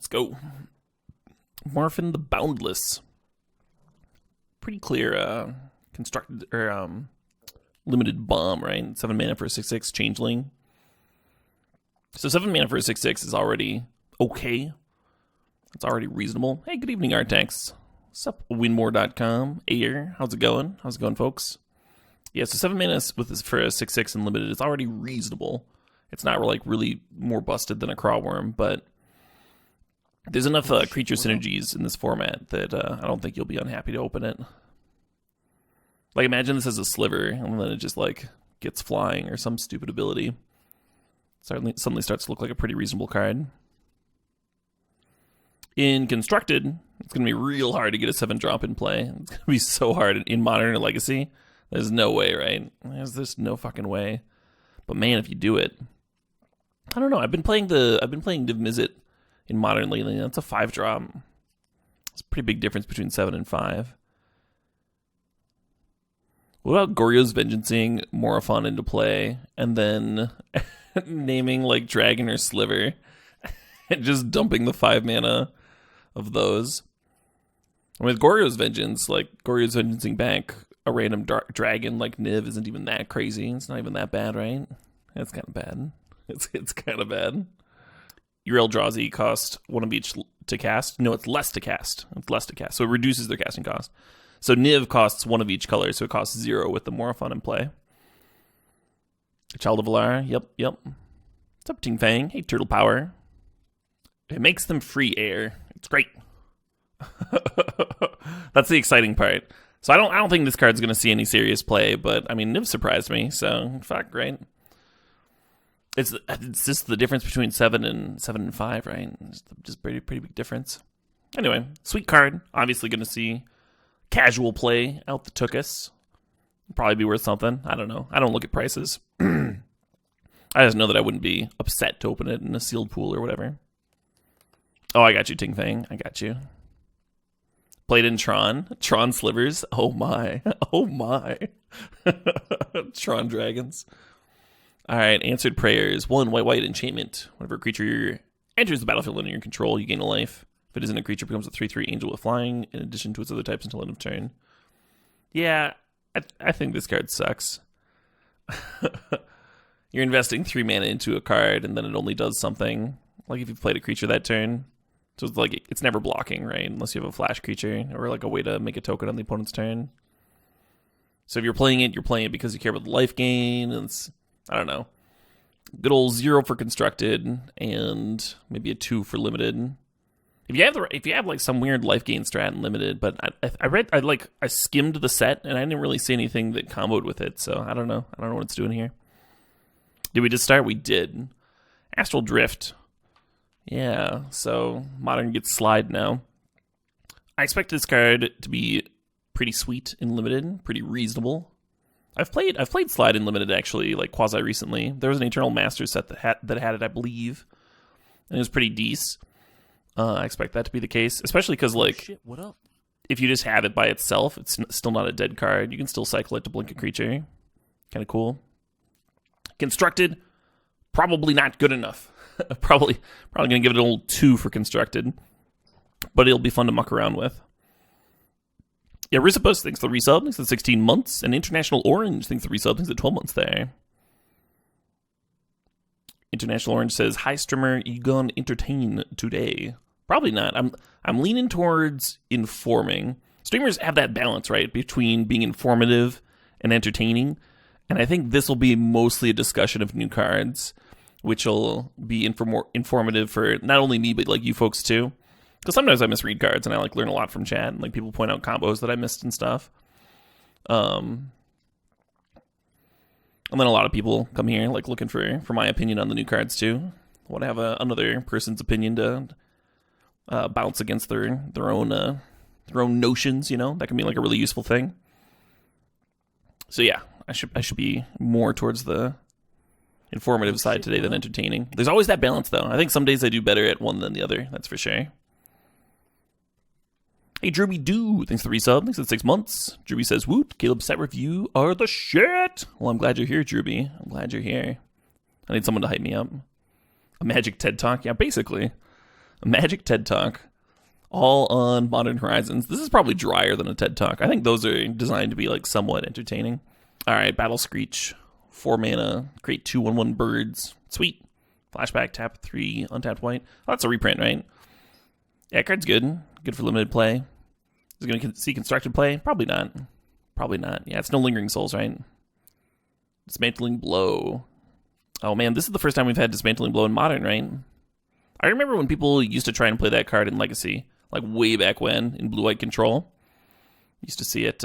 Let's go. Morphin the Boundless. Pretty clear constructed or limited bomb, right? 7 mana for a 6/6 changeling. So 7 mana for a 6/6 is already okay. It's already reasonable. Hey, good evening, Artex. What's up, winmore.com? Air, how's it going? How's it going, folks? Yeah, so 7 mana with this for a 6/6 and limited is already reasonable. It's not like really more busted than a Crawworm, but there's enough creature synergies in this format that I don't think you'll be unhappy to open it. Like, imagine this as a sliver, and then it just, like, gets flying or some stupid ability. Suddenly starts to look like a pretty reasonable card. In Constructed, it's going to be real hard to get a 7-drop in play. It's going to be so hard in Modern or Legacy. There's no way, right? There's just no fucking way. But man, if you do it, I don't know. I've been playing Div Mizzet in Modern lately. That's a 5-drop. It's a pretty big difference between 7 and 5. What about Goryo's Vengeancing Morophon into play and then naming like Dragon or Sliver and just dumping the 5 mana of those? I mean, with Goryo's Vengeance, like Goryo's Vengeancing back a random dragon like Niv isn't even that crazy. It's not even that bad, right? It's kind of bad. It's kind of bad. Your Eldrazi cost 1 of each to cast. No, it's less to cast. It's less to cast. So it reduces their casting cost. So Niv costs 1 of each color, so it costs 0 with the Morophon in play. Child of Alara, yep. What's up, Ting Fang? Hey, Turtle Power. It makes them free air. It's great. That's the exciting part. So I don't think this card's going to see any serious play, but I mean, Niv surprised me, so fuck, right? It's just the difference between 7 and 5, right? It's just pretty big difference. Anyway, sweet card. Obviously going to see casual play out the Tookus. Probably be worth something. I don't know. I don't look at prices. I just know that I wouldn't be upset to open it in a sealed pool or whatever. Oh, I got you, Ting Fang. I got you. Played in Tron. Tron Slivers. Oh my. Oh my. Tron Dragons. Alright, Answered Prayers. 1 white enchantment. Whenever a creature enters the battlefield under your control, you gain a life. If it isn't a creature, it becomes a 3/3 angel with flying, in addition to its other types until end of turn. Yeah, I think this card sucks. You're investing 3 mana into a card, and then it only does something. Like if you've played a creature that turn. So it's like, it's never blocking, right? Unless you have a flash creature, or like a way to make a token on the opponent's turn. So if you're playing it because you care about the life gain, and it's, I don't know, good old 0 for Constructed, and maybe a 2 for Limited. If you have like some weird life gain strat in Limited, but I skimmed the set and I didn't really see anything that comboed with it, so I don't know what it's doing here. Did we just start? We did. Astral Drift. Yeah, so Modern gets Slide now. I expect this card to be pretty sweet in Limited, pretty reasonable. I've played Slide in Limited actually, like quasi recently. There was an Eternal Master set that had it, I believe, and it was pretty decent. I expect that to be the case, especially because, like, shit, what up? If you just have it by itself, it's still not a dead card. You can still cycle it to blink a creature. Kind of cool. Constructed, probably not good enough. probably going to give it an old 2 for Constructed, but it'll be fun to muck around with. Yeah, Rizabus thinks the resub, thinks the 16 months, and International Orange thinks the resub, thinks the 12 months there. International Orange says, "Hi, streamer, you gonna entertain today?" Probably not. I'm leaning towards informing. Streamers have that balance, right, between being informative and entertaining. And I think this will be mostly a discussion of new cards, which will be informative for not only me, but like you folks too. Because sometimes I misread cards and I like learn a lot from chat, and like people point out combos that I missed and stuff. And then a lot of people come here like looking for my opinion on the new cards too. I want to have another person's opinion to bounce against their own notions. You know, that can be like a really useful thing. So yeah, I should be more towards the informative side today than entertaining. There's always that balance though. I think some days I do better at one than the other. That's for sure. Hey, Drewby Doo, thanks for the resub. Thanks for the 6 months. Drewby says, "Woot, Caleb's set review are the shit." Well, I'm glad you're here, Drewby. I'm glad you're here. I need someone to hype me up. A magic TED Talk? Yeah, basically. Magic TED Talk, all on Modern Horizons. This is probably drier than a TED Talk. I think those are designed to be like somewhat entertaining. All right, Battle Screech, 4 mana, create 2/1/1 birds. Sweet. Flashback, tap 3, untapped white. Oh, that's a reprint, right? Yeah, card's good. Good for limited play. Is it going to see constructed play? Probably not. Probably not. Yeah, it's no Lingering Souls, right? Dismantling Blow. Oh man, this is the first time we've had Dismantling Blow in Modern, right? I remember when people used to try and play that card in Legacy, like way back when, in Blue-White Control. Used to see it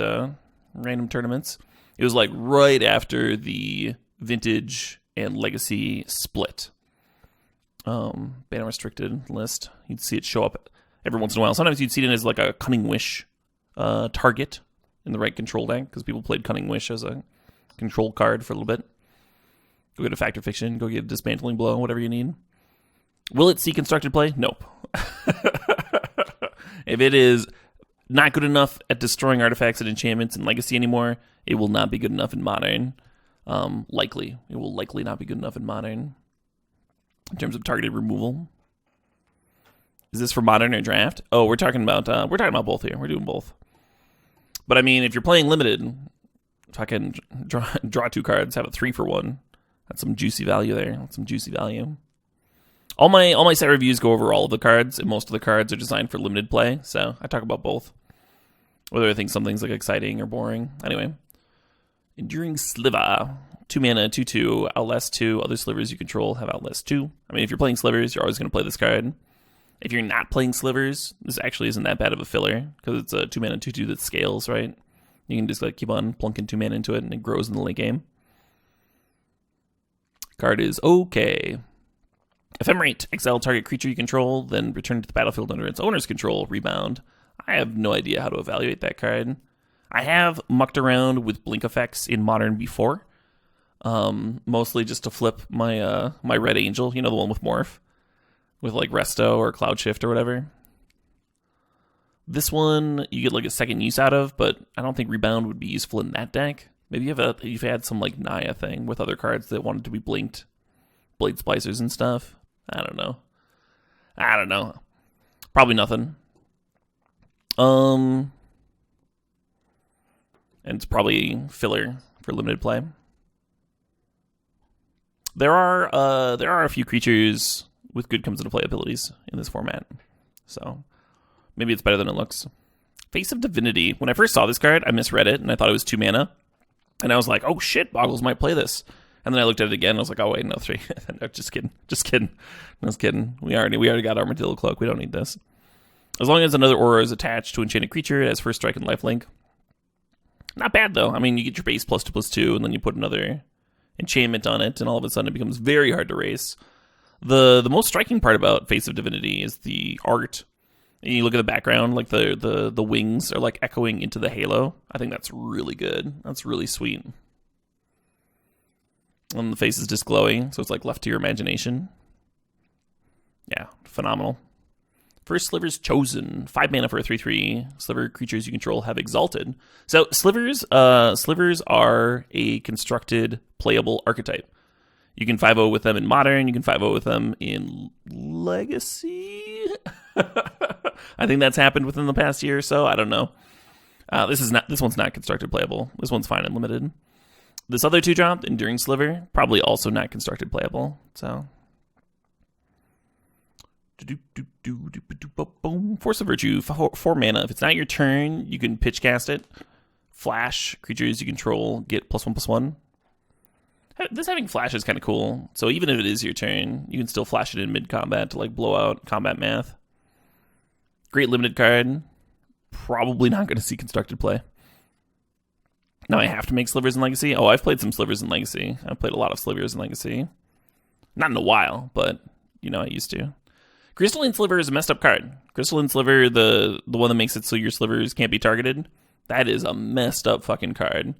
random tournaments. It was like right after the Vintage and Legacy split. Ban restricted list. You'd see it show up every once in a while. Sometimes you'd see it as like a Cunning Wish target in the right control deck, because people played Cunning Wish as a control card for a little bit. Go get a Fact or Fiction, go get a Dismantling Blow, whatever you need. Will it see constructed play? Nope. If it is not good enough at destroying artifacts and enchantments in Legacy anymore, it will not be good enough in Modern. Likely. It will likely not be good enough in Modern. In terms of targeted removal. Is this for Modern or Draft? Oh, we're talking about both here. We're doing both. But I mean, if you're playing limited, if I can draw 2 cards, have a 3-for-1. That's some juicy value there. That's some juicy value. All my set reviews go over all of the cards, and most of the cards are designed for limited play, so I talk about both. Whether I think something's like exciting or boring. Anyway. Enduring Sliver. 2 mana, 2/2, Outlast 2. Other slivers you control have Outlast 2. I mean, if you're playing slivers, you're always going to play this card. If you're not playing slivers, this actually isn't that bad of a filler, because it's a 2 mana, 2/2 that scales, right? You can just like keep on plunking 2 mana into it, and it grows in the late game. Card is okay. Ephemerate. Exile target creature you control, then return to the battlefield under its owner's control. Rebound. I have no idea how to evaluate that card. I have mucked around with blink effects in Modern before. Mostly just to flip my my Red Angel, you know, the one with Morph, with like Resto or Cloud Shift or whatever. This one you get like a second use out of, but I don't think Rebound would be useful in that deck. Maybe you've had some like Naya thing with other cards that wanted to be blinked, Blade Splicers and stuff. I don't know. Probably nothing. And it's probably filler for limited play. There are a few creatures with good comes into play abilities in this format, so maybe it's better than it looks. Face of Divinity. When I first saw this card, I misread it and I thought it was 2 mana, and I was like, "Oh shit, Boggles might play this." And then I looked at it again and I was like, "Oh wait, no, 3." No, just kidding. We already got Armadillo Cloak. We don't need this. As long as another aura is attached to enchanted creature, it has first strike and lifelink. Not bad though. I mean, you get your base +2/+2, and then you put another enchantment on it, and all of a sudden it becomes very hard to race. The most striking part about Face of Divinity is the art. And you look at the background, like the wings are like echoing into the halo. I think that's really good. That's really sweet. And the face is just glowing, so it's like left to your imagination. Yeah, phenomenal. First Sliver's Chosen. 5 mana for a 3/3. Sliver creatures you control have Exalted. So slivers are a constructed playable archetype. You can 5/0 with them in Modern. You can 5/0 with them in Legacy. I think that's happened within the past year or so. I don't know. This one's not constructed playable. This one's fine and limited. This other 2-drop, Enduring Sliver, probably also not constructed playable. So, Force of Virtue, 4 mana. If it's not your turn, you can pitch cast it. Flash creatures you control get +1/+1. This having flash is kind of cool. So even if it is your turn, you can still flash it in mid-combat to like blow out combat math. Great limited card. Probably not going to see constructed play. Now I have to make slivers in Legacy. Oh, I've played some slivers in Legacy. I've played a lot of slivers in Legacy. Not in a while, but you know I used to. Crystalline Sliver is a messed up card. Crystalline Sliver, the one that makes it so your slivers can't be targeted, that is a messed up fucking card.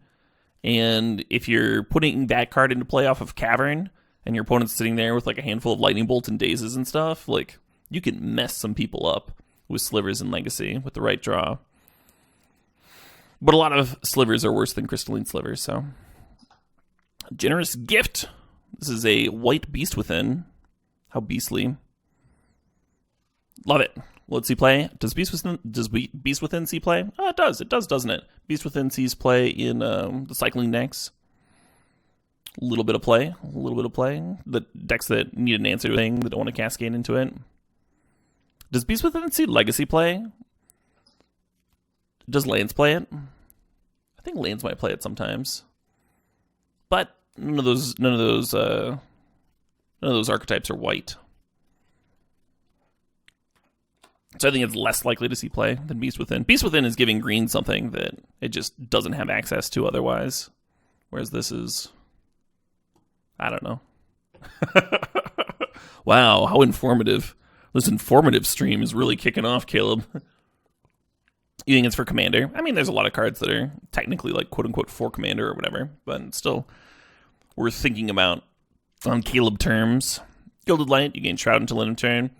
And if you're putting that card into play off of Cavern, and your opponent's sitting there with like a handful of Lightning Bolts and Dazes and stuff, like you can mess some people up with slivers in Legacy with the right draw. But a lot of slivers are worse than Crystalline Slivers, so. Generous Gift. This is a white Beast Within. How beastly. Love it. Let's see play. Does Beast Within see play? Oh, it does. It does, doesn't it? Beast Within sees play in the cycling decks. A little bit of play. The decks that need an answer to a thing that don't want to cascade into it. Does Beast Within see Legacy play? Does Lands play it? I think Lands might play it sometimes. But none of those archetypes are white. So I think it's less likely to see play than Beast Within. Beast Within is giving green something that it just doesn't have access to otherwise. Whereas this is... I don't know. Wow, how informative. This informative stream is really kicking off, Caleb. You think it's for Commander? I mean, there's a lot of cards that are technically like quote-unquote for Commander or whatever, but still worth thinking about on Caleb terms. Gilded Light, you gain Shroud until end of turn.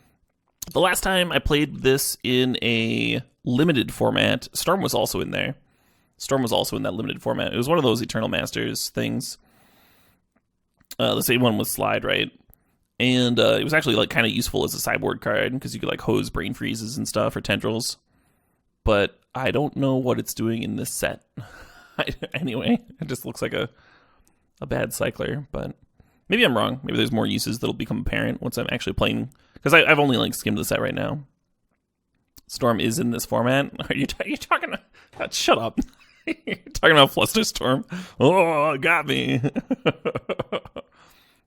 The last time I played this in a limited format, Storm was also in there. Storm was also in that limited format. It was one of those Eternal Masters things. The same one with Slide, right? And it was actually like kind of useful as a sideboard card because you could like hose Brain Freezes and stuff or Tendrils. But I don't know what it's doing in this set. Anyway, it just looks like a bad cycler. But maybe I'm wrong. Maybe there's more uses that'll become apparent once I'm actually playing. Because I've only like skimmed the set right now. Storm is in this format. Are you talking? Shut up. You're talking about Flusterstorm. Oh, got me.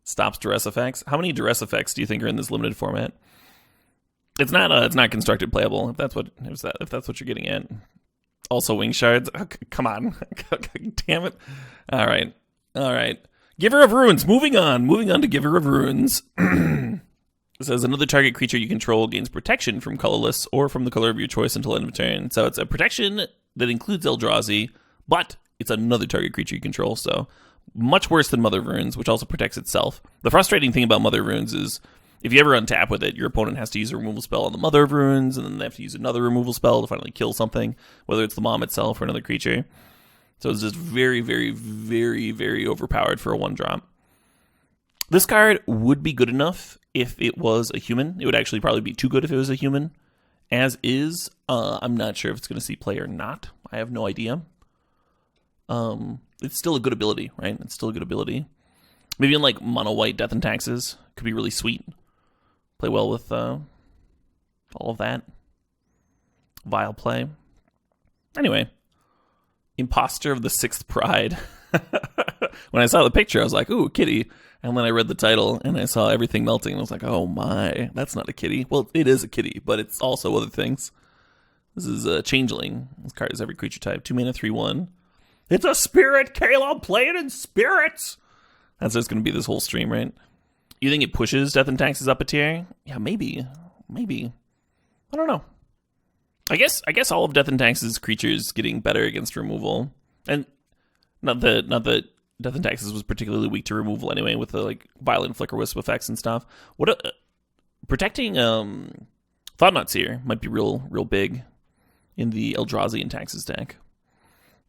Stops duress effects. How many duress effects do you think are in this limited format? It's not constructed playable. If that's what you're getting at. Also wing shards. Oh, come on. Damn it. All right. Giver of Runes. Moving on to Giver of Runes. It says another target creature you control gains protection from colorless or from the color of your choice until end of turn. So it's a protection that includes Eldrazi, but it's another target creature you control. So much worse than Mother of Runes, which also protects itself. The frustrating thing about Mother of Runes is if you ever untap with it, your opponent has to use a removal spell on the Mother of Runes, and then they have to use another removal spell to finally kill something, whether it's the mom itself or another creature. So it's just very, very, very, very overpowered for a 1-drop. This card would be good enough if it was a human. It would actually probably be too good if it was a human. As is, I'm not sure if it's going to see play or not. I have no idea. It's still a good ability, right? It's still a good ability. Maybe in like mono white Death and Taxes could be really sweet. Play well with all of that. Vile play. Anyway, Imposter of the Sixth Pride. When I saw the picture, I was like, ooh, kitty. And then I read the title, and I saw everything melting, and I was like, oh my, that's not a kitty. Well, it is a kitty, but it's also other things. This is a Changeling. This card is every creature type. 2 mana, 3/1. It's a spirit, Caleb! Play it in spirits! That's just going to be this whole stream, right? You think it pushes Death and Taxes up a tier? Yeah, maybe. I don't know. I guess all of Death and Taxes creatures getting better against removal. And not that Death and Taxes was particularly weak to removal anyway, with the like violent Flicker Wisp effects and stuff. Protecting Thought-Knot Seer might be real big in the Eldrazi and Taxes deck.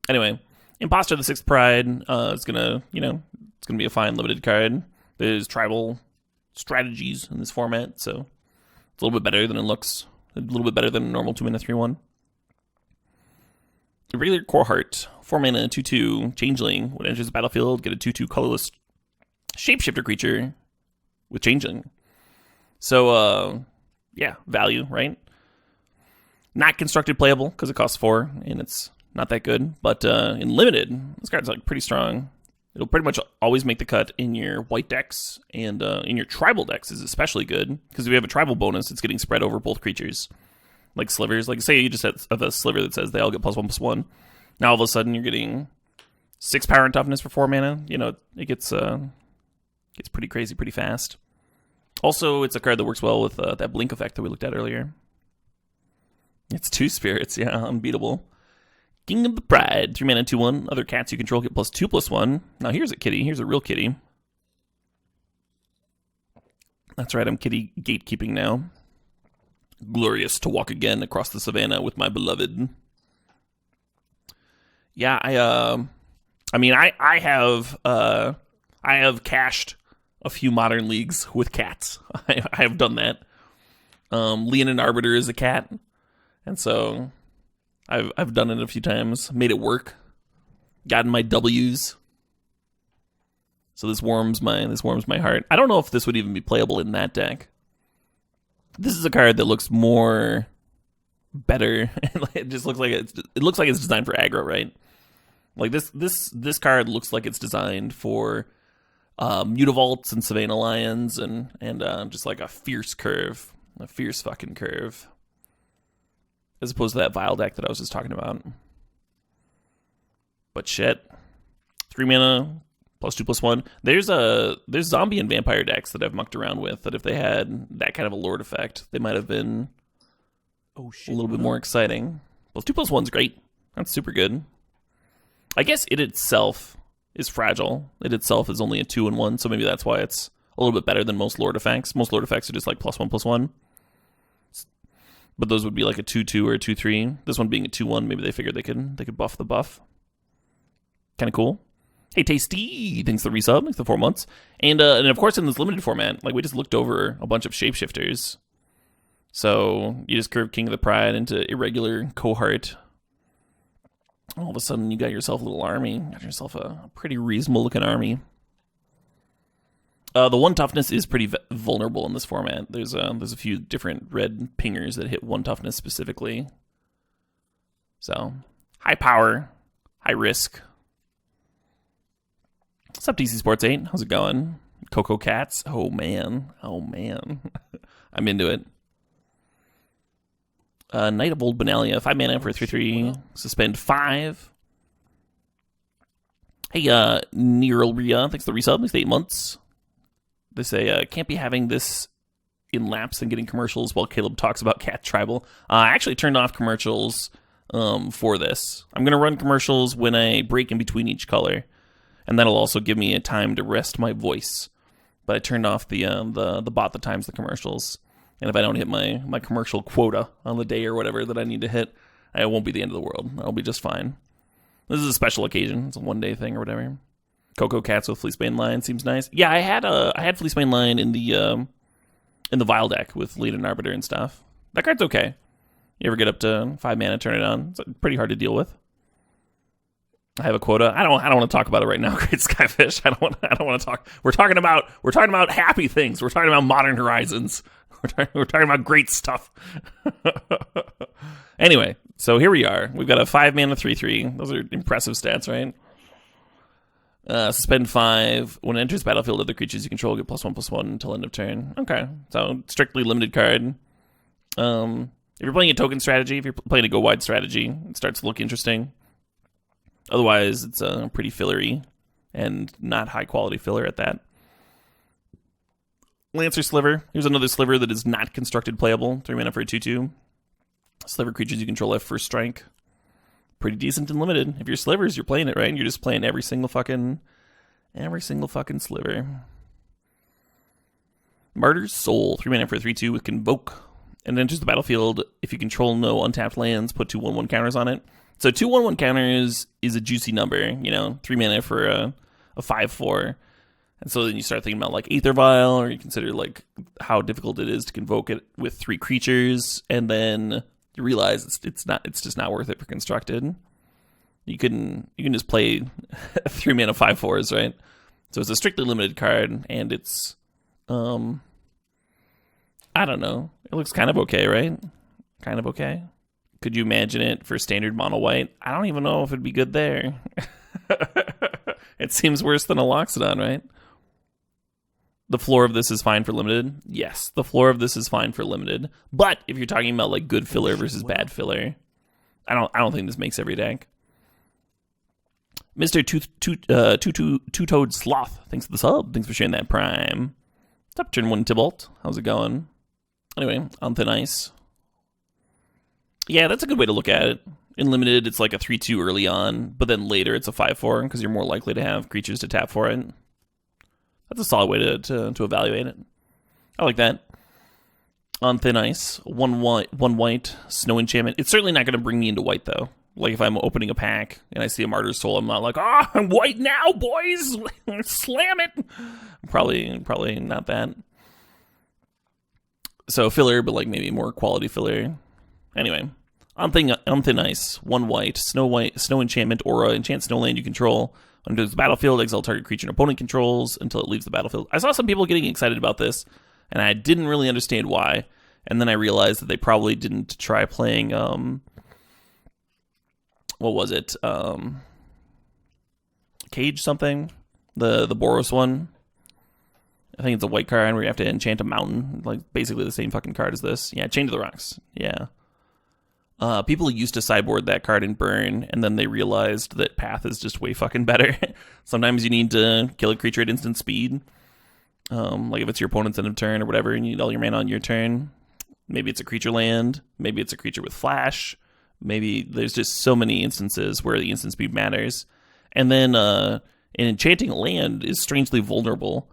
Anyway, Imposter of the Sixth Pride is gonna be a fine limited card. There's tribal strategies in this format, so it's a little bit better than it looks. A little bit better than a normal 2 mana 3/1. A regular Core Heart, 4 mana, 2/2, Changeling. When it enters the battlefield, get a 2/2 colorless shapeshifter creature with Changeling. So, yeah, value, right? Not constructed playable because it costs 4 and it's not that good. But in limited, this card's like pretty strong. It'll pretty much always make the cut in your white decks, and in your tribal decks is especially good because if you have a tribal bonus, it's getting spread over both creatures. Like slivers, like say you just have a sliver that says they all get +1/+1. Now all of a sudden you're getting 6 power and toughness for 4 mana. You know, it gets pretty crazy pretty fast. Also, it's a card that works well with that blink effect that we looked at earlier. It's 2 spirits, yeah, unbeatable. King of the Pride, 3 mana, 2/1. Other cats you control get +2/+1. Now here's a kitty. Here's a real kitty. That's right, I'm kitty gatekeeping now. Glorious to walk again across the savannah with my beloved. Yeah, I have cashed a few modern leagues with cats. I have done that. Leonin Arbiter is a cat, and so I've done it a few times, made it work, gotten my W's. So this warms my heart. I don't know if this would even be playable in that deck. This is a card that looks more better. It just looks like it looks like it's designed for aggro, right? Like this card looks like it's designed for Mutavaults and Savannah Lions and just like a fierce curve, a fierce fucking curve, as opposed to that Vile deck that I was just talking about. But shit, 3 mana. +2/+1. There's zombie and vampire decks that I've mucked around with that if they had that kind of a Lord effect, they might have been a little bit more exciting. +2/+1's great. That's super good. I guess it itself is fragile. It itself is only a 2/1, so maybe that's why it's a little bit better than most Lord effects. Most Lord effects are just like +1/+1. But those would be like a 2/2 or a 2/3. This one being a 2/1, maybe they figured they could buff the buff. Kind of cool. Hey, Tasty, thanks for the resub, thanks for the 4 months. And of course, in this limited format, like we just looked over a bunch of shapeshifters. So you just curve King of the Pride into irregular cohort. All of a sudden, you got yourself a little army. Got yourself a pretty reasonable looking army. The 1 toughness is pretty vulnerable in this format. There's a few different red pingers that hit 1 toughness specifically. So high power, high risk. What's up, DC Sports 8? How's it going? Coco Cats? Oh, man. I'm into it. Knight of Old Benalia, 5 mana for a 3/3. Suspend 5. Hey, Neuralria, thanks for the resub. Thanks for 8 months. They say, can't be having this in laps and getting commercials while Caleb talks about Cat Tribal. I actually turned off commercials for this. I'm going to run commercials when I break in between each color. And that'll also give me a time to rest my voice. But I turned off the bot that times the commercials. And if I don't hit my commercial quota on the day or whatever that I need to hit, it won't be the end of the world. I'll be just fine. This is a special occasion. It's a 1-day thing or whatever. Coco Cats with Fleecebane Line seems nice. Yeah, I had Fleecebane Line in the Vile deck with Leonin Arbiter and stuff. That card's okay. You ever get up to 5 mana, turn it on? It's pretty hard to deal with. I have a quota. I don't want to talk about it right now. Great Skyfish. I don't want to talk. We're talking about happy things. We're talking about Modern Horizons. We're talking about great stuff. Anyway, so here we are. We've got a 5 mana 3/3. Those are impressive stats, right? Suspend 5. When it enters battlefield, other creatures you control get +1/+1 until end of turn. Okay, so strictly limited card. If you're playing a token strategy, if you're playing a go wide strategy, it starts to look interesting. Otherwise, it's pretty fillery and not high quality filler at that. Lancer Sliver. Here's another Sliver that is not constructed playable. 3 mana for a 2/2. Sliver creatures you control have first strike. Pretty decent and limited. If you're Slivers, you're playing it, right? You're just playing every single fucking Sliver. Martyr's Soul. 3 mana for a 3/2 with Convoke. And it enters the battlefield. If you control no untapped lands, put 2/1/1 counters on it. So 2/1/1 counters is a juicy number, 3 mana for a 5/4. And so then you start thinking about like Aether Vial, or you consider like how difficult it is to convoke it with 3 creatures, and then you realize it's just not worth it for constructed. You can just play 3 mana 5/4s, right? So it's a strictly limited card, and it's I don't know. It looks kind of okay, right? Kind of okay. Could you imagine it for standard mono white? I don't even know if it'd be good there. It seems worse than a Loxodon, right? The floor of this is fine for limited. Yes, the floor of this is fine for limited. But if you're talking about like good filler versus bad filler, I don't think this makes every deck. Mr. Two-Toed Sloth, thanks for the sub. Thanks for sharing that prime. What's up, Turn 1 Tybalt? How's it going? Anyway, on thin ice. Yeah, that's a good way to look at it. In limited, it's like a 3/2 early on, but then later it's a 5/4 because you're more likely to have creatures to tap for it. That's a solid way to evaluate it. I like that. On thin ice, one white, snow enchantment. It's certainly not going to bring me into white, though. Like, if I'm opening a pack and I see a Martyr's Soul, I'm not like, I'm white now, boys! Slam it! Probably not that. So filler, but like maybe more quality filler. Anyway, on thin ice, 1 white, snow enchantment aura, enchant snow land you control. When it enters the battlefield, exile target creature an opponent controls until it leaves the battlefield. I saw some people getting excited about this, and I didn't really understand why. And then I realized that they probably didn't try playing, what was it? Cage something? The Boros one. I think it's a white card where you have to enchant a mountain. Like, basically the same fucking card as this. Yeah, Chain to the Rocks. Yeah. People used to sideboard that card in Burn, and then they realized that Path is just way fucking better. Sometimes you need to kill a creature at instant speed. Like if it's your opponent's end of turn or whatever, and you need all your mana on your turn. Maybe it's a creature land. Maybe it's a creature with flash. Maybe there's just so many instances where the instant speed matters. And then an enchanting land is strangely vulnerable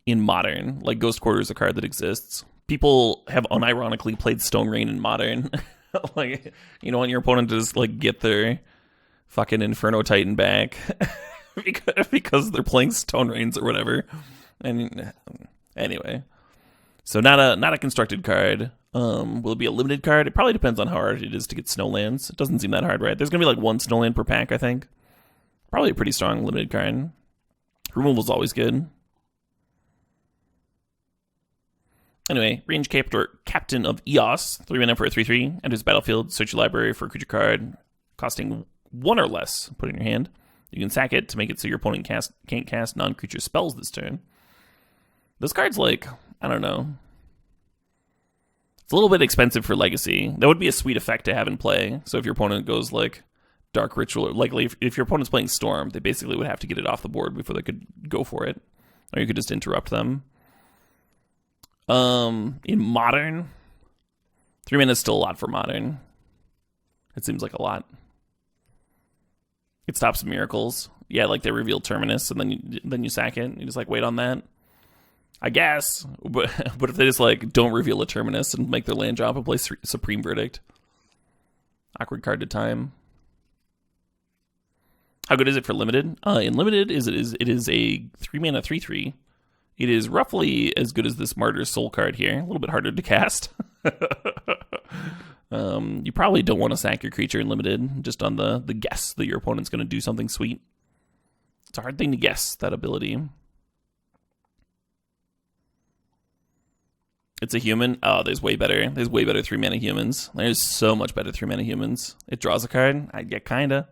in Modern. Like Ghost Quarter is a card that exists. People have unironically played Stone Rain in Modern. Like, you know, when your opponent just like get their fucking Inferno Titan back because they're playing Stone Rains or whatever. And anyway, so not a constructed card. Will it be a limited card? It probably depends on how hard it is to get snowlands. It doesn't seem that hard, right? There's gonna be like 1 snowland per pack, I think. Probably a pretty strong limited card. Removal's always good. Anyway, range captain of Eos, 3 mana for a 3/3. Enters battlefield, search your library for a creature card costing 1 or less. Put it in your hand. You can sack it to make it so your opponent can't cast non-creature spells this turn. This card's like, I don't know. It's a little bit expensive for Legacy. That would be a sweet effect to have in play. So if your opponent goes like Dark Ritual, or like if your opponent's playing Storm, they basically would have to get it off the board before they could go for it. Or you could just interrupt them. In Modern, 3 mana is still a lot for Modern. It seems like a lot. It stops miracles. Yeah, like they reveal Terminus, and then you sack it. And you just like wait on that. I guess, but if they just like don't reveal a Terminus and make their land drop and play Supreme Verdict, awkward card to time. How good is it for limited? In limited, it is a 3 mana 3/3. It is roughly as good as this Martyr's Soul card here. A little bit harder to cast. You probably don't want to sack your creature in limited, just on the guess that your opponent's going to do something sweet. It's a hard thing to guess, that ability. It's a human. Oh, there's way better 3 mana humans. There's so much better 3 mana humans. It draws a card. Yeah, kinda.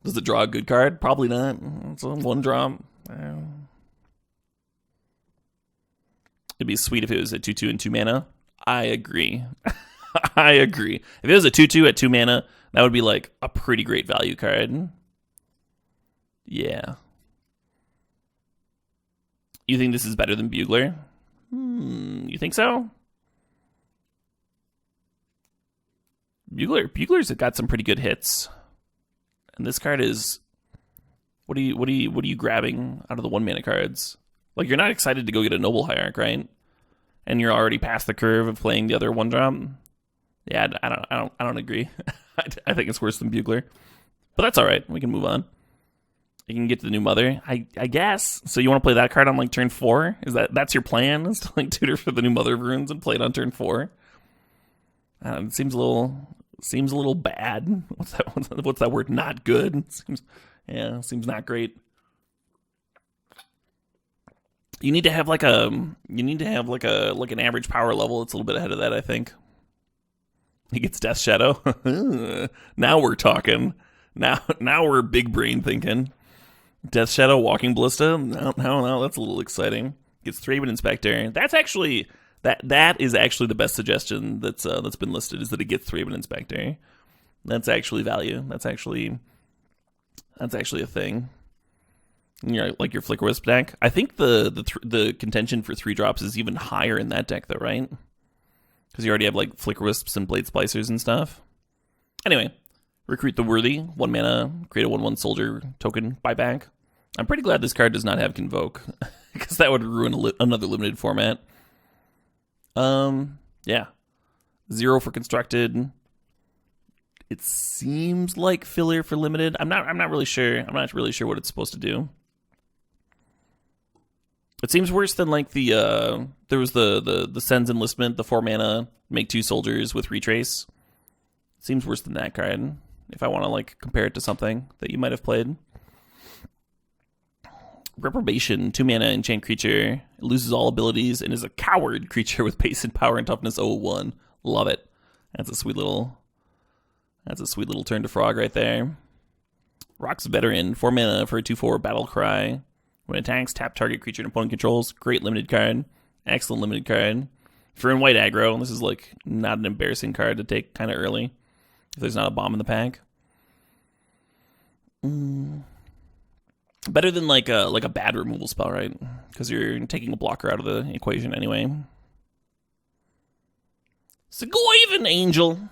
Does it draw a good card? Probably not. It's a 1 drop. It'd be sweet if it was a 2/2 and 2 mana. I agree. I agree. If it was a 2/2 at 2 mana, that would be like a pretty great value card. Yeah. You think this is better than Bugler? You think so? Bugler's got some pretty good hits. And this card is, what are you grabbing out of the 1 mana cards? Like, you're not excited to go get a Noble Hierarch, right? And you're already past the curve of playing the other 1 drop. Yeah, I don't agree. I think it's worse than Bugler, but that's all right. We can move on. You can get to the New Mother, I guess. So you want to play that card on like turn 4? That's your plan? Is to like tutor for the New Mother of Runes and play it on turn 4? It seems a little bad. What's that word? Not good. Seems not great. You need to have like an average power level. It's a little bit ahead of that, I think. He gets Death Shadow. Now we're talking. Now we're big brain thinking. Death Shadow, Walking Ballista. No, that's a little exciting. Gets Thraben Inspector. That's actually that is actually the best suggestion that's been listed, is that it gets Thraben Inspector. That's actually value. That's actually a thing. Like your Flicker Wisp deck. I think the contention for 3 drops is even higher in that deck though, right? Because you already have like Flicker Wisps and Blade Splicers and stuff. Anyway, Recruit the Worthy, 1 mana, create a 1/1 soldier token buyback. I'm pretty glad this card does not have Convoke, because that would ruin another limited format. Yeah. 0 for constructed. It seems like filler for limited. I'm not really sure. I'm not really sure what it's supposed to do. It seems worse than like there was the Sen's Enlistment, the 4 mana, make 2 soldiers with retrace. It seems worse than that card, if I want to like compare it to something that you might have played. Reprobation, 2 mana, enchant creature. It loses all abilities and is a coward creature with pace and power and toughness 0/1. Love it. That's a sweet little turn to frog right there. Rock's Veteran, 4 mana for a 2/4 battle cry. When it attacks, tap target creature and opponent controls. Great limited card. Excellent limited card. If you're in white aggro, this is like not an embarrassing card to take kind of early if there's not a bomb in the pack. Better than like a bad removal spell, right? Because you're taking a blocker out of the equation anyway. Segovian Angel.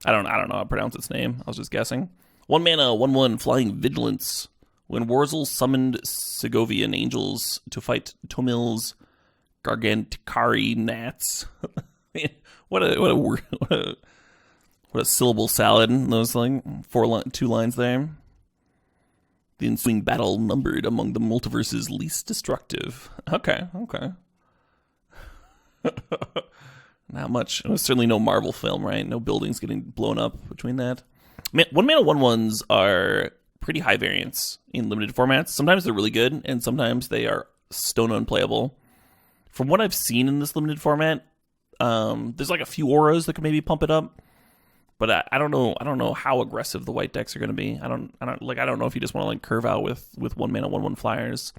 I don't know how to pronounce its name. I was just guessing. 1 mana, 1/1 Flying Vigilance. When Wurzel summoned Segovian Angels to fight Tomil's Garganticari Gnats. what a syllable salad. Those like 2 lines there. The ensuing battle numbered among the multiverse's least destructive. Okay. Not much. It was certainly no Marvel film, right? No buildings getting blown up between that. 1 mana 1/1s are pretty high variance in limited formats. Sometimes they're really good, and sometimes they are stone unplayable. From what I've seen in this limited format, there's like a few auras that could maybe pump it up. But I don't know how aggressive the white decks are going to be. I don't know if you just want to like curve out with 1 mana 1/1 flyers,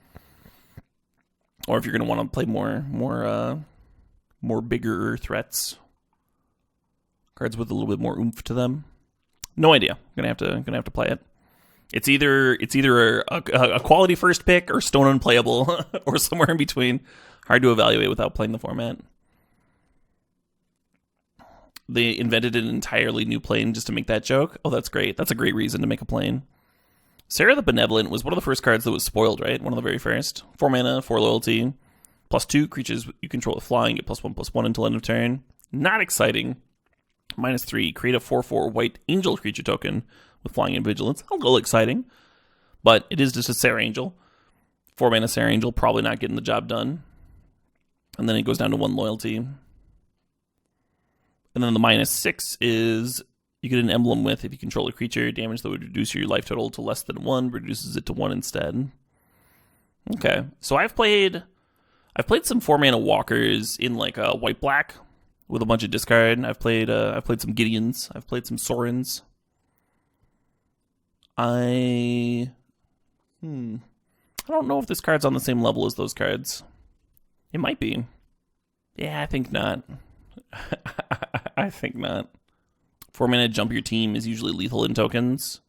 or if you're going to want to play more bigger threats, cards with a little bit more oomph to them. No idea. Gonna have to play it. It's either a quality first pick or stone unplayable or somewhere in between. Hard to evaluate without playing the format. They invented an entirely new plane just to make that joke. Oh, that's great. That's a great reason to make a plane. Sarah the Benevolent was one of the first cards that was spoiled, right? One of the very first. 4 mana, 4 loyalty. +2 creatures you control with flying, get +1/+1 until end of turn. Not exciting. -3, create a 4/4 white angel creature token with flying and vigilance. A little exciting. But it is just a Sarah Angel. 4 mana Sarah Angel, probably not getting the job done. And then it goes down to 1 loyalty. And then the -6 is you get an emblem with, if you control a creature, damage that would reduce your life total to less than 1, reduces it to 1 instead. Okay, so I've played some 4 mana walkers in like a white-black with a bunch of discard. I've played some Gideons. I've played some Sorens. I don't know if this card's on the same level as those cards. It might be. Yeah, I think not. I think not. 4 mana jump your team is usually lethal in tokens.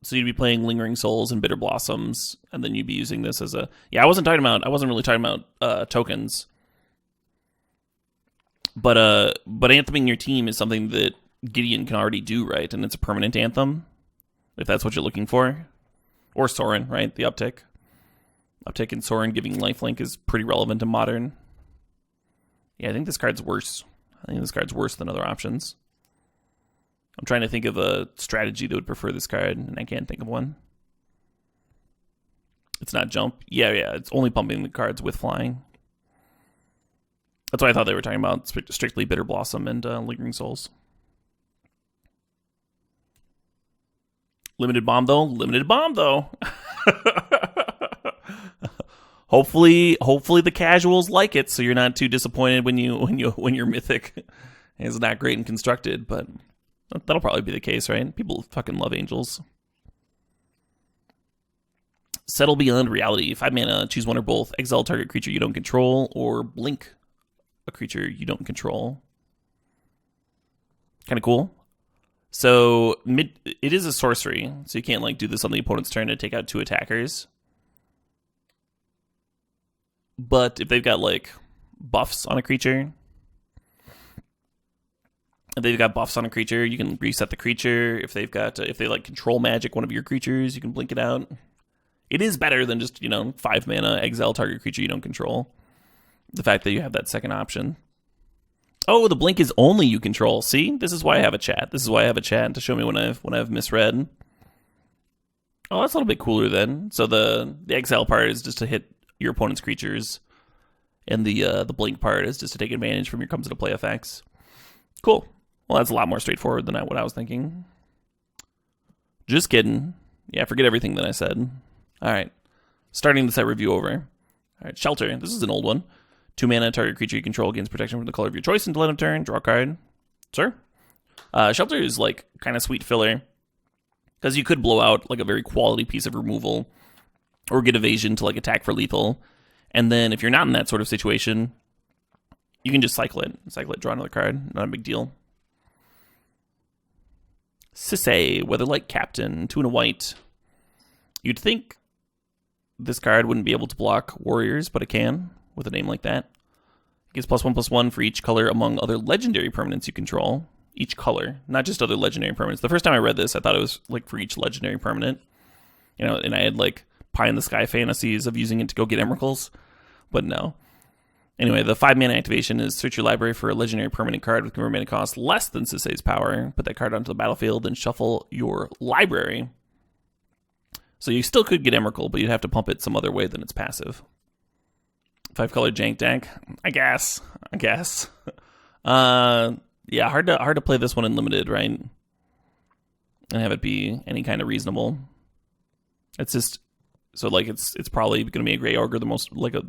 So you'd be playing Lingering Souls and Bitter Blossoms, and then you'd be using this as a... Yeah, I wasn't really talking about tokens. But antheming your team is something that Gideon can already do, right? And it's a permanent anthem, if that's what you're looking for. Or Sorin, right? The uptick. Uptick in Sorin giving lifelink is pretty relevant to Modern. Yeah, I think this card's worse. I think this card's worse than other options. I'm trying to think of a strategy that would prefer this card, and I can't think of one. It's not jump. Yeah, it's only pumping the cards with flying. That's why I thought they were talking about strictly Bitter Blossom and Lingering Souls. Limited bomb though. Hopefully the casuals like it, so you're not too disappointed when your mythic is not great and constructed, but that'll probably be the case, right? People fucking love angels. Settle Beyond Reality. 5 mana, choose one or both. Exile target creature you don't control, or blink a creature you don't control. Kind of cool. So it is a sorcery, so you can't like do this on the opponent's turn to take out 2 attackers. But if they've got like buffs on a creature, you can reset the creature. If they like control magic one of your creatures, you can blink it out. It is better than just 5 mana exile target creature you don't control. The fact that you have that second option. Oh, the blink is only you control. See, this is why I have a chat. To show me when I've misread. Oh, that's a little bit cooler then. So the exile part is just to hit your opponent's creatures, and the blink part is just to take advantage from your comes into play effects. Cool. Well, that's a lot more straightforward than what I was thinking. Just kidding. Yeah, forget everything that I said. All right. Starting the set review over. All right, Shelter. This is an old one. 2 mana, target creature you control gains protection from the color of your choice until end of turn. Draw a card. Sir? Shelter is like kind of sweet filler, because you could blow out like a very quality piece of removal or get evasion to like attack for lethal. And then if you're not in that sort of situation, you can just cycle it. Cycle it, draw another card. Not a big deal. Sisay, Weatherlight Captain, 2 and a white. You'd think this card wouldn't be able to block warriors, but it can with a name like that. It gets +1/+1 for each color among other legendary permanents you control. Each color, not just other legendary permanents. The first time I read this, I thought it was like for each legendary permanent. You know, and I had like pie in the sky fantasies of using it to go get emeralds, but no. Anyway, the 5 mana activation is search your library for a legendary permanent card with convert mana cost less than Sisay's power. Put that card onto the battlefield and shuffle your library. So you still could get emerald, but you'd have to pump it some other way than its passive. 5-color jank deck, I guess. Yeah, hard to play this one in limited, right? And have it be any kind of reasonable. It's just so like it's probably going to be a gray ogre the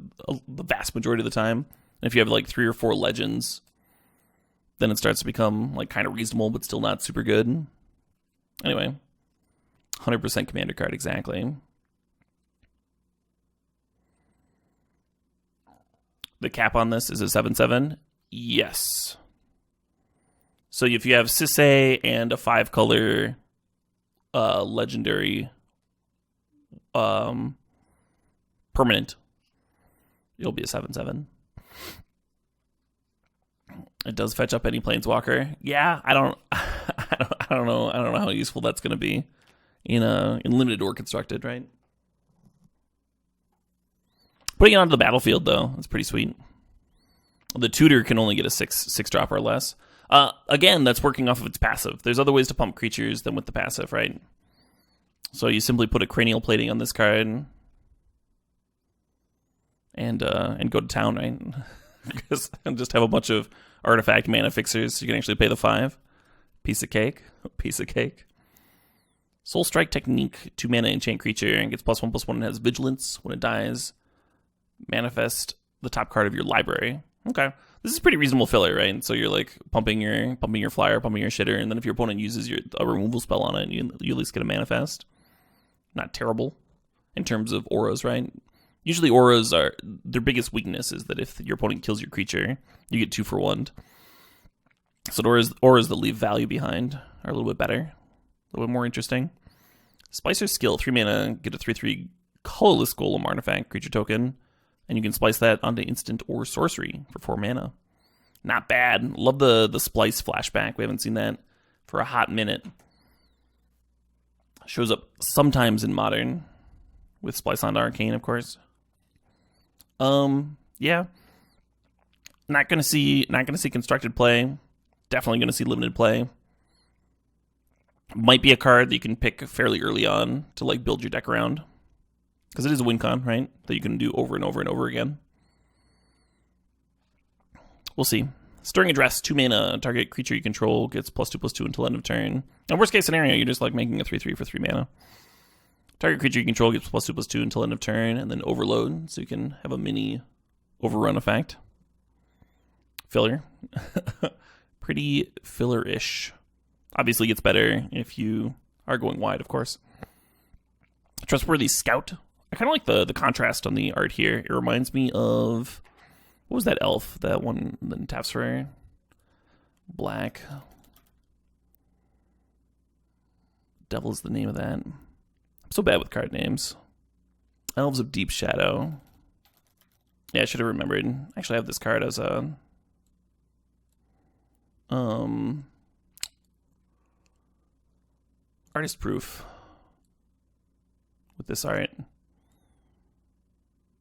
vast majority of the time. And if you have like 3 or 4 legends, then it starts to become like kind of reasonable, but still not super good. Anyway, 100% commander card exactly. The cap on this is a 7/7. Yes. So if you have Sisay and a 5-color legendary permanent, it'll be a 7/7. It does fetch up any planeswalker. Yeah, I don't know how useful that's going to be in limited or constructed, right? Putting it onto the battlefield though, that's pretty sweet. The tutor can only get a 6 drop or less. Again, that's working off of its passive. There's other ways to pump creatures than with the passive, right? So you simply put a cranial plating on this card and go to town, right? And just have a bunch of artifact mana fixers. You can actually pay the 5. Piece of cake. Soul Strike Technique, 2 mana enchant creature, and gets +1/+1 and has vigilance. When it dies, manifest the top card of your library. Okay. This is pretty reasonable filler, right? So you're like pumping your flyer, pumping your shitter, and then if your opponent uses a removal spell on it, you at least get a manifest. Not terrible in terms of auras, right? Usually auras are their biggest weakness is that if your opponent kills your creature, you get 2 for 1. So auras that leave value behind are a little bit better, a little bit more interesting. Splicer's Skill, 3 mana, get a 3/3 colorless golem artifact creature token. And you can splice that onto instant or sorcery for 4 mana. Not bad. Love the splice flashback. We haven't seen that for a hot minute. Shows up sometimes in Modern with Splice onto Arcane, of course. Yeah. Not gonna see constructed play. Definitely gonna see limited play. Might be a card that you can pick fairly early on to like build your deck around. Because it is a win con, right? That you can do over and over and over again. We'll see. Stirring Address, 2 mana. Target creature you control gets +2/+2 until end of turn. And worst case scenario, you're just like making a 3/3 for 3 mana. Target creature you control gets +2/+2 until end of turn, and then Overload, so you can have a mini overrun effect. Filler. Pretty filler-ish. Obviously gets better if you are going wide, of course. Trustworthy Scout. I kind of like the contrast on the art here. It reminds me of, what was that elf? That one that taps for black. Devil's the name of that. I'm so bad with card names. Elves of Deep Shadow. Yeah, I should have remembered. Actually, I have this card as a artist proof with this art.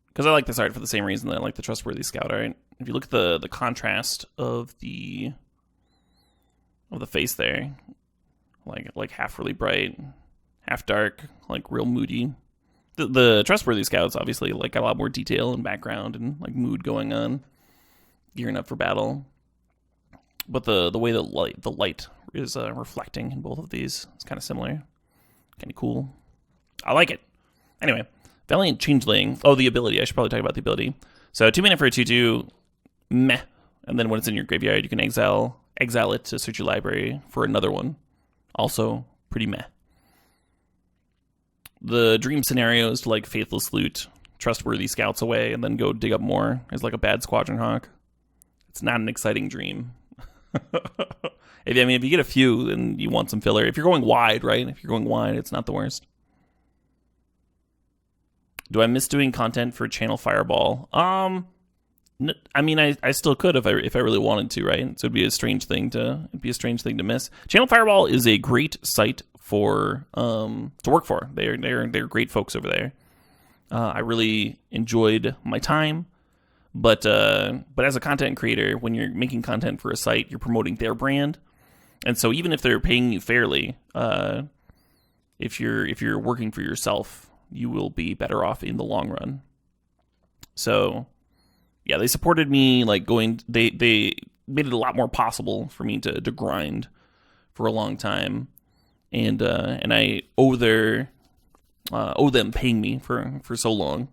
Because I like this art for the same reason that I like the Trustworthy Scout art. If you look at the contrast of the face there, like half really bright, half dark, like real moody. The Trustworthy Scouts obviously like got a lot more detail and background and like mood going on, gearing up for battle. But the way the light is reflecting in both of these is kind of similar, kind of cool. I like it. Anyway, Valiant Changeling. Oh, the ability. I should probably talk about the ability. So 2 mana for a 2/2, meh. And then when it's in your graveyard, you can exile it to search your library for another one. Also pretty meh. The dream scenario is to like Faithless Loot Trustworthy Scouts away and then go dig up more as like a bad Squadron Hawk. It's not an exciting dream. If you get a few, then you want some filler. If you're going wide, right? If you're going wide, it's not the worst. Do I miss doing content for Channel Fireball? I mean, I still could if I really wanted to, right? So it'd be a strange thing to miss. Channel Fireball is a great site for to work for. They're great folks over there. I really enjoyed my time. But as a content creator, when you're making content for a site, you're promoting their brand, and so even if they're paying you fairly, if you're working for yourself, you will be better off in the long run. So, yeah, they supported me like going. They made it a lot more possible for me to grind for a long time, and I owe them paying me for so long.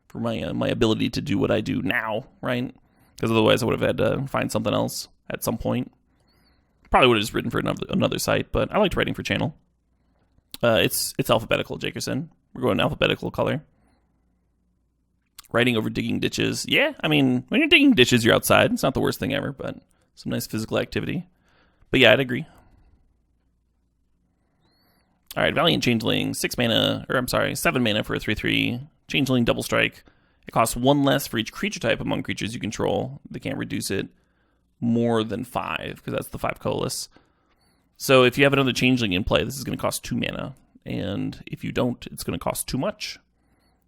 For my ability to do what I do now, right? Because otherwise I would have had to find something else at some point. Probably would have just written for another site, but I liked writing for Channel. It's alphabetical, Jakerson. We're going alphabetical color. Writing over digging ditches. Yeah, I mean, when you're digging ditches, you're outside. It's not the worst thing ever, but some nice physical activity. But yeah, I'd agree. All right, Valiant Changeling, 7 mana for a 3/3. Changeling double strike. It costs 1 less for each creature type among creatures you control. They can't reduce it more than 5, because that's the 5 colorless. So if you have another Changeling in play, this is going to cost 2 mana. And if you don't, it's going to cost too much.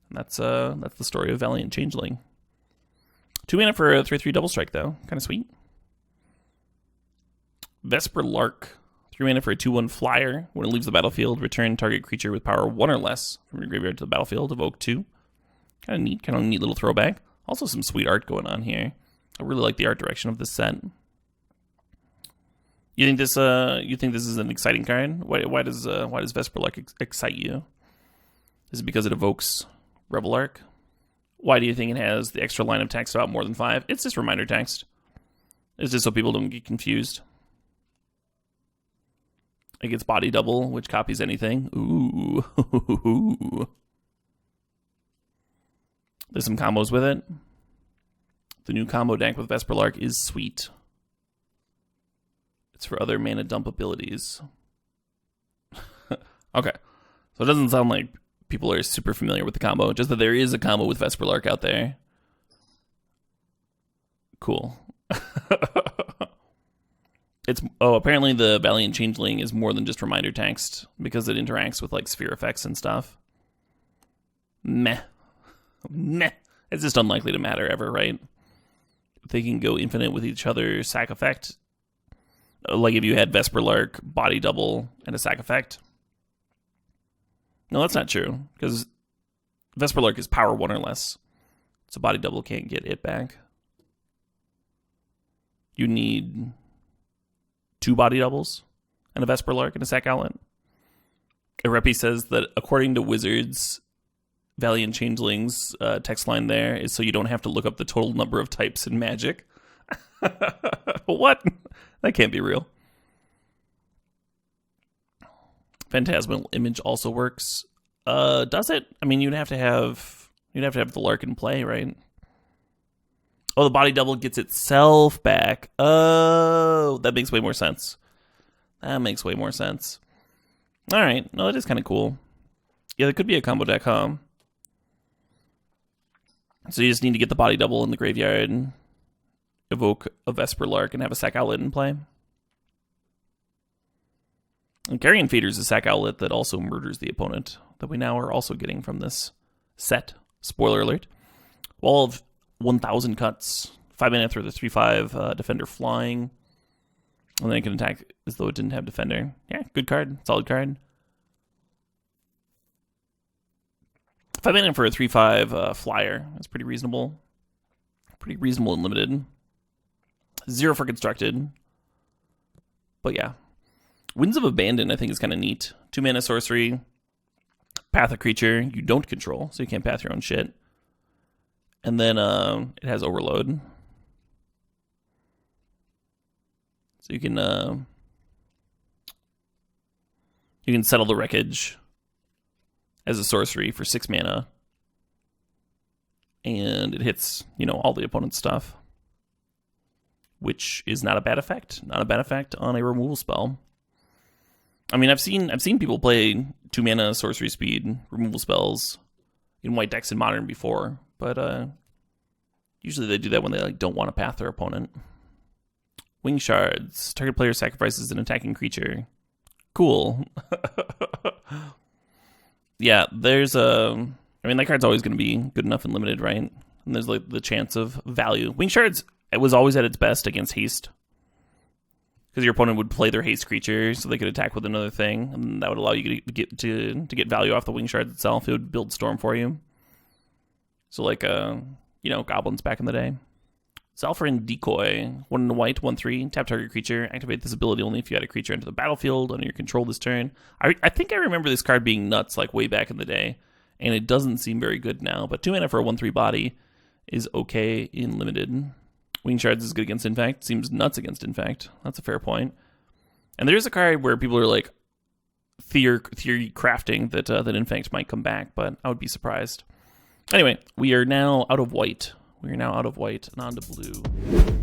And that's the story of Valiant Changeling. 2 mana for a 3/3 double strike, though. Kind of sweet. Vesper Lark. 3 mana for a 2/1 flyer. When it leaves the battlefield, return target creature with power 1 or less from your graveyard to the battlefield. Evoke 2. Kind of neat little throwback. Also some sweet art going on here. I really like the art direction of this set. You think this is an exciting card? Why does Vesper Lark excite you? Is it because it evokes Rebel Arc? Why do you think it has the extra line of text about more than 5? It's just reminder text. It's just so people don't get confused. It gets body double, which copies anything. Ooh. There's some combos with it. The new combo deck with Vesper Lark is sweet. It's for other mana dump abilities. Okay. So it doesn't sound like people are super familiar with the combo, just that there is a combo with Vesper Lark out there. Cool. Apparently the Valiant Changeling is more than just reminder text because it interacts with like sphere effects and stuff. Meh. It's just unlikely to matter ever, right? They can go infinite with each other, sack effect. Like if you had Vesper Lark, body double, and a sack effect. No, that's not true, because Vesper Lark is power 1 or less. So body double can't get it back. You need 2 body doubles and a Vesper Lark and a sack outlet. Arepi says that according to Wizards, Valiant Changeling's text line there is so you don't have to look up the total number of types in Magic. What? That can't be real. Phantasmal Image also works. Does it? I mean, you'd have to have the Lark in play, right? Oh, the body double gets itself back. Oh, that makes way more sense. All right. No, that is kind of cool. Yeah, that could be a combo deck, huh? So you just need to get the body double in the graveyard and evoke a Vesper Lark and have a sack outlet in play. And Carrion Feeder is a sack outlet that also murders the opponent that we now are also getting from this set. Spoiler alert. Wall of 1,000 cuts. 5 mana for the 3/5 Defender flying. And then it can attack as though it didn't have Defender. Yeah, good card. Solid card. 5 mana for a 3/5 flyer. That's pretty reasonable. Pretty reasonable and limited. 0 for constructed. But yeah. Winds of Abandon, I think, is kind of neat. 2 mana sorcery. Path a creature you don't control, so you can't path your own shit. And then it has Overload. So you can Settle the Wreckage as a sorcery for 6 mana. And it hits, all the opponent's stuff. Which is not a bad effect. Not a bad effect on a removal spell. I mean, I've seen people play 2 mana sorcery speed removal spells in white decks in Modern before, but usually they do that when they don't want to path their opponent. Wing Shards. Target player sacrifices an attacking creature. Cool. Yeah, there's that card's always going to be good enough and limited, right? And there's the chance of value. Wing Shards, it was always at its best against haste. Because your opponent would play their haste creature, so they could attack with another thing, and that would allow you to get value off the Wing Shards itself. It would build Storm for you. So goblins back in the day. Zalfrin Decoy, 1 white, 1/3, tap target creature. Activate this ability only if you had a creature enter the battlefield under your control this turn. I think I remember this card being nuts way back in the day, and it doesn't seem very good now. But 2 mana for a 1/3 body is okay in limited. Wing Shards is good against Infect. Seems nuts against Infect. That's a fair point. And there's a card where people are theory crafting that Infect might come back, but I would be surprised. Anyway, we are now out of white. And on to blue.